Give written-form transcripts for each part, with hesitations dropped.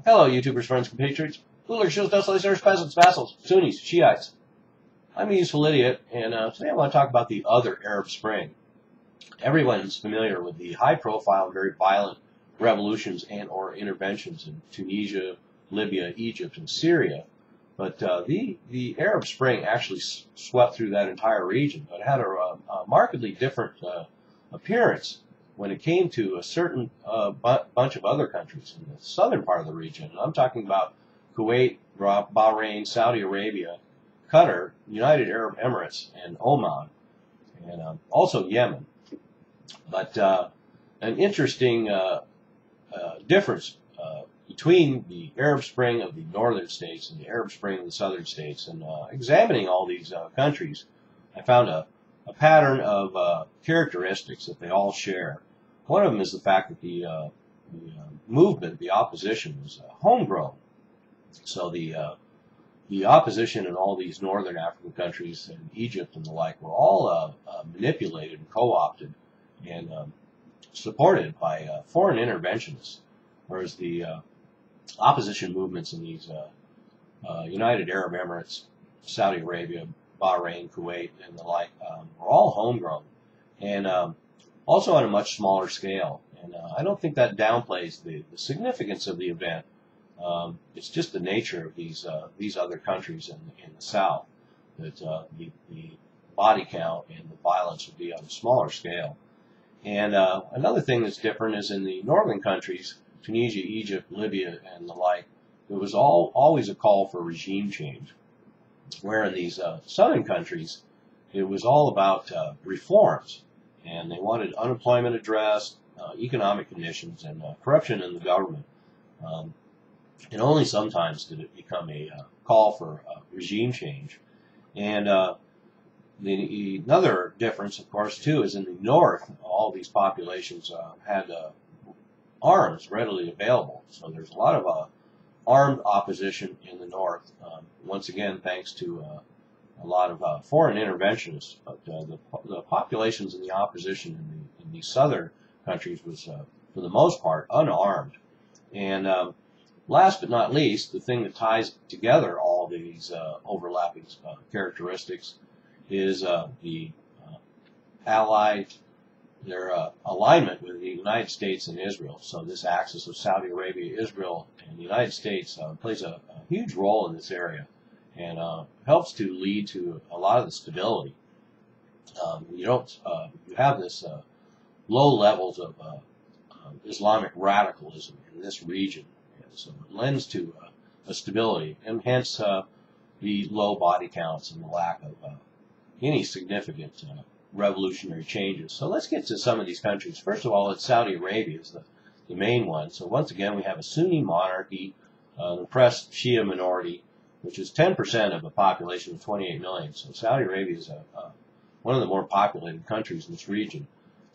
Hello, YouTubers, friends, compatriots, rulers, shields, dust listeners, peasants, vassals, Sunnis, Shiites. I'm a useful idiot, and today I want to talk about the other Arab Spring. Everyone's familiar with the high-profile and very violent revolutions and/or interventions in Tunisia, Libya, Egypt, and Syria. But the Arab Spring actually swept through that entire region, but had a markedly different appearance when it came to a certain bunch of other countries in the southern part of the region. And I'm talking about Kuwait, Bahrain, Saudi Arabia, Qatar, United Arab Emirates, and Oman, and also Yemen. But an interesting difference between the Arab Spring of the northern states and the Arab Spring of the southern states, and examining all these countries, I found a pattern of characteristics that they all share. One of them is the fact that the movement, the opposition, was homegrown. So the opposition in all these northern African countries and Egypt and the like were all manipulated and co-opted and supported by foreign interventionists, whereas the opposition movements in these United Arab Emirates, Saudi Arabia, Bahrain, Kuwait, and the like were all homegrown, and also on a much smaller scale. And I don't think that downplays the significance of the event. It's just the nature of these other countries in the south, that the body count and the violence would be on a smaller scale. And another thing that's different is in the northern countries, Tunisia, Egypt, Libya, and the like, there was always a call for regime change. Where in these southern countries, it was all about reforms, and they wanted unemployment addressed, economic conditions, and corruption in the government. And only sometimes did it become a call for regime change. And another difference, of course, too, is in the north, all these populations had arms readily available. So there's a lot of armed opposition in the north, once again, thanks to a lot of foreign interventionists. But the populations in the opposition in the southern countries was, for the most part, unarmed. And last but not least, the thing that ties together all these overlapping characteristics is the allied, their alignment with the United States and Israel. So this axis of Saudi Arabia, Israel, and the United States plays a huge role in this area, and helps to lead to a lot of the stability. You have this low levels of Islamic radicalism in this region, and so it lends to a stability, and hence the low body counts and the lack of any significant revolutionary changes. So let's get to some of these countries. First of all, it's Saudi Arabia is the main one. So once again, we have a Sunni monarchy, an oppressed Shia minority, which is 10% of a population of 28 million. So Saudi Arabia is one of the more populated countries in this region.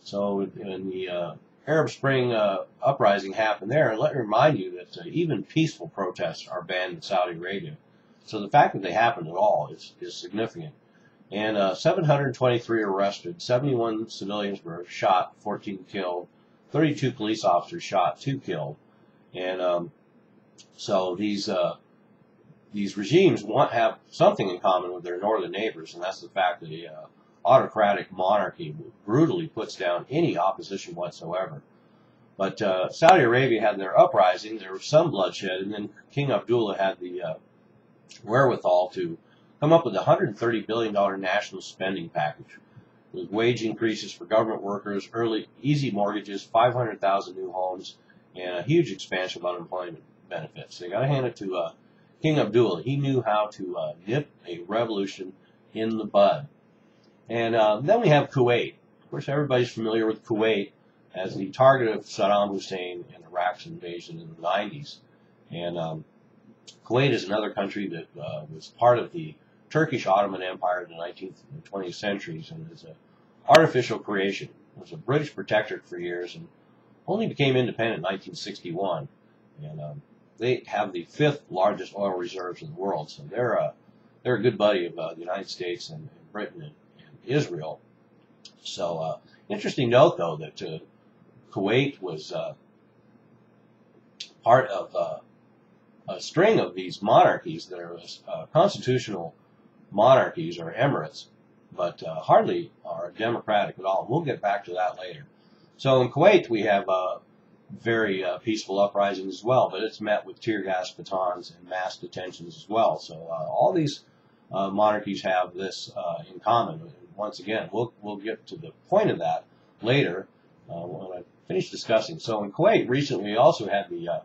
So in the Arab Spring uprising happened there, and let me remind you that even peaceful protests are banned in Saudi Arabia. So the fact that they happened at all is significant. And 723 arrested, 71 civilians were shot, 14 killed, 32 police officers shot, 2 killed. And so these regimes have something in common with their northern neighbors, and that's the fact that the autocratic monarchy brutally puts down any opposition whatsoever. But Saudi Arabia had their uprising, there was some bloodshed, and then King Abdullah had the wherewithal to come up with a $130 billion national spending package with wage increases for government workers, easy mortgages, 500,000 new homes, and a huge expansion of unemployment benefits. So you got to hand it to King Abdullah. He knew how to nip a revolution in the bud. And then we have Kuwait. Of course, everybody's familiar with Kuwait as the target of Saddam Hussein and Iraq's invasion in the 90s. And Kuwait is another country that was part of the Turkish Ottoman Empire in the 19th and 20th centuries, and is an artificial creation. It was a British protectorate for years and only became independent in 1961. And they have the 5th largest oil reserves in the world, so they're a good buddy of the United States and Britain and Israel. So interesting note, though, that Kuwait was part of a string of these monarchies that are constitutional monarchies or emirates, but hardly are democratic at all. We'll get back to that later. So in Kuwait, we have very peaceful uprisings as well, but it's met with tear gas batons and mass detentions as well. So all these monarchies have this in common. And once again, we'll get to the point of that later when I finish discussing. So in Kuwait, recently we also had the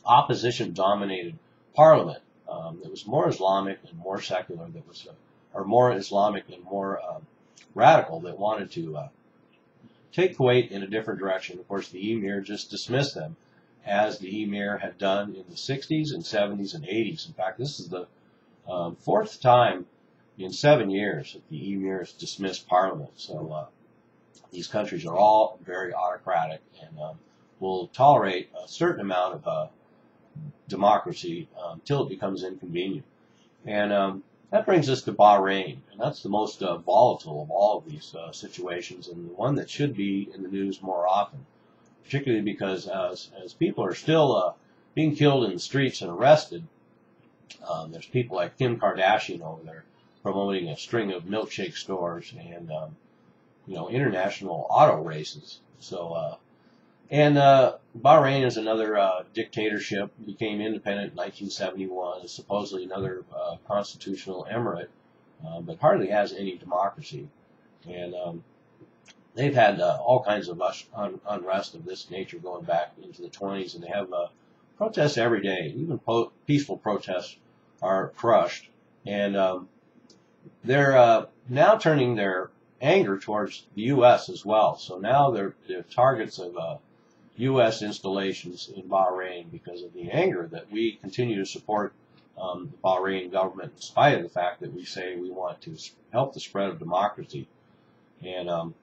opposition-dominated parliament that was more Islamic and more secular, that was, or more Islamic and more radical, that wanted to take Kuwait in a different direction. Of course, the emir just dismissed them, as the emir had done in the 60s and 70s and 80s. In fact, this is the fourth time in 7 years that the emir has dismissed parliament. So these countries are all very autocratic and will tolerate a certain amount of democracy until it becomes inconvenient. And that brings us to Bahrain, and that's the most volatile of all of these situations, and the one that should be in the news more often, particularly because as people are still being killed in the streets and arrested, there's people like Kim Kardashian over there promoting a string of milkshake stores and international auto races. So Bahrain is another dictatorship, became independent in 1971, is supposedly another constitutional emirate, but hardly has any democracy. And they've had all kinds of unrest of this nature going back into the 20s, and they have protests every day. Even peaceful protests are crushed. And they're now turning their anger towards the U.S. as well. So now they're targets of U.S. installations in Bahrain because of the anger that we continue to support the Bahrain government, in spite of the fact that we say we want to help the spread of democracy. And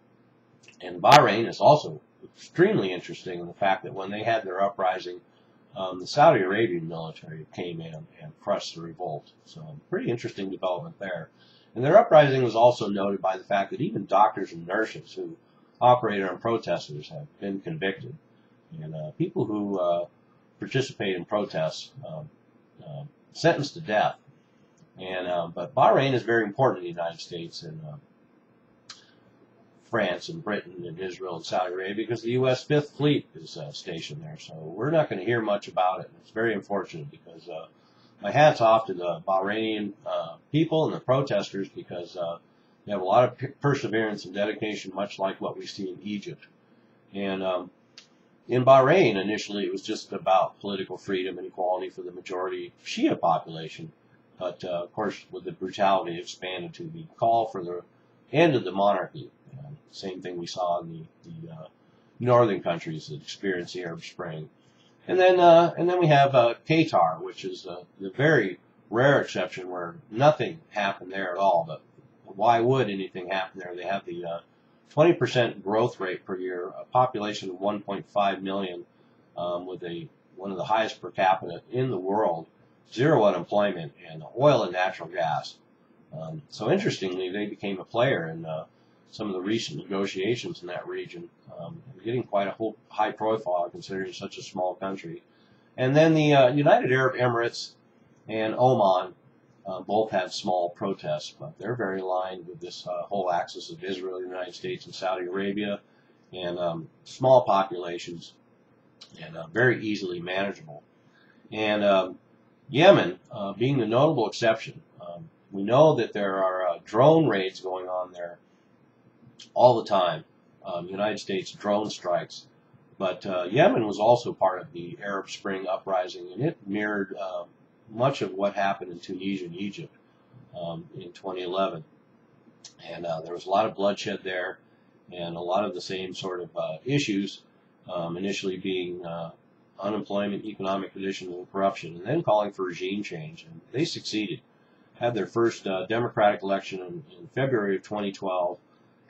Bahrain is also extremely interesting in the fact that when they had their uprising, the Saudi Arabian military came in and crushed the revolt. So pretty interesting development there. And their uprising was also noted by the fact that even doctors and nurses who operated on protesters have been convicted. And people who participate in protests sentenced to death. And but Bahrain is very important in the United States and France and Britain and Israel and Saudi Arabia, because the U.S. Fifth Fleet is stationed there. So we're not going to hear much about it. It's very unfortunate, because my hat's off to the Bahrainian people and the protesters, because they have a lot of perseverance and dedication, much like what we see in Egypt. And in Bahrain, initially, it was just about political freedom and equality for the majority Shia population. But, of course, with the brutality, it expanded to the call for the end of the monarchy. Same thing we saw in the northern countries that experienced the Arab Spring. And then we have Qatar, which is the very rare exception where nothing happened there at all. But why would anything happen there? They have the 20% growth rate per year, a population of 1.5 million, with one of the highest per capita in the world, zero unemployment, and oil and natural gas. So interestingly, they became a player in some of the recent negotiations in that region, getting quite a high profile considering such a small country. And then the United Arab Emirates and Oman both had small protests, but they're very aligned with this whole axis of Israel, the United States, and Saudi Arabia, and small populations, and very easily manageable. And Yemen being the notable exception. We know that there are drone raids going on there all the time, United States drone strikes. But Yemen was also part of the Arab Spring uprising, and it mirrored much of what happened in Tunisia and Egypt in 2011. And there was a lot of bloodshed there, and a lot of the same sort of issues, initially being unemployment, economic conditions, and corruption, and then calling for regime change. And they succeeded. Had their first democratic election in February of 2012,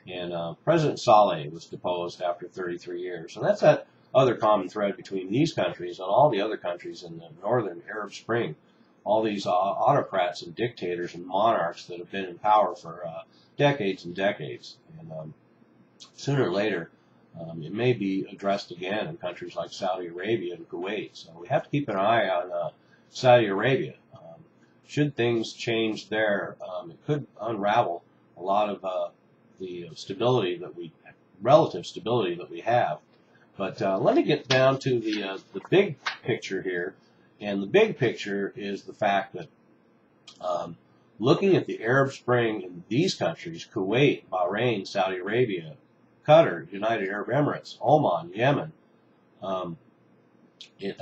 and President Saleh was deposed after 33 years. And that's that other common thread between these countries and all the other countries in the northern Arab Spring. All these autocrats and dictators and monarchs that have been in power for decades and decades. And sooner or later, it may be addressed again in countries like Saudi Arabia and Kuwait. So we have to keep an eye on Saudi Arabia. Should things change there, it could unravel a lot of the relative stability that we have. But let me get down to the big picture here, and the big picture is the fact that looking at the Arab Spring in these countries, Kuwait, Bahrain, Saudi Arabia, Qatar, United Arab Emirates, Oman, Yemen, it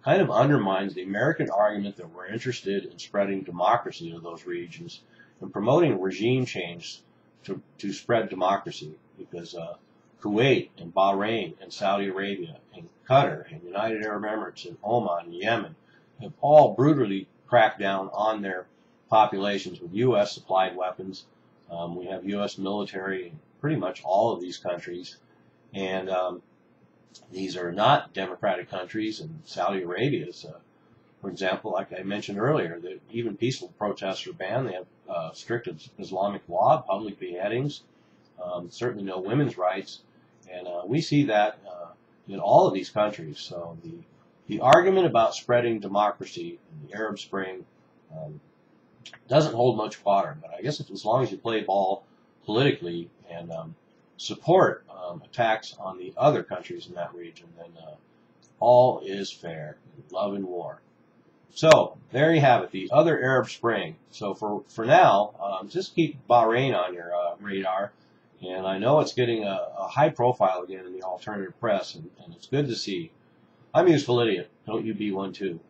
kind of undermines the American argument that we're interested in spreading democracy to those regions and promoting regime change to spread democracy, because Kuwait and Bahrain and Saudi Arabia and Qatar and United Arab Emirates and Oman and Yemen have all brutally cracked down on their populations with U.S. supplied weapons. We have U.S. military in pretty much all of these countries, and these are not democratic countries. And Saudi Arabia is, for example, like I mentioned earlier, that even peaceful protests are banned. They have strict Islamic law, public beheadings, certainly no women's rights, and we see that in all of these countries. So the argument about spreading democracy in the Arab Spring doesn't hold much water. But I guess as long as you play ball politically and support attacks on the other countries in that region, then all is fair in love and war. So there you have it, the other Arab Spring. So for now, just keep Bahrain on your radar. And I know it's getting a high profile again in the alternative press, and it's good to see. I'm a useful idiot. Don't you be one too.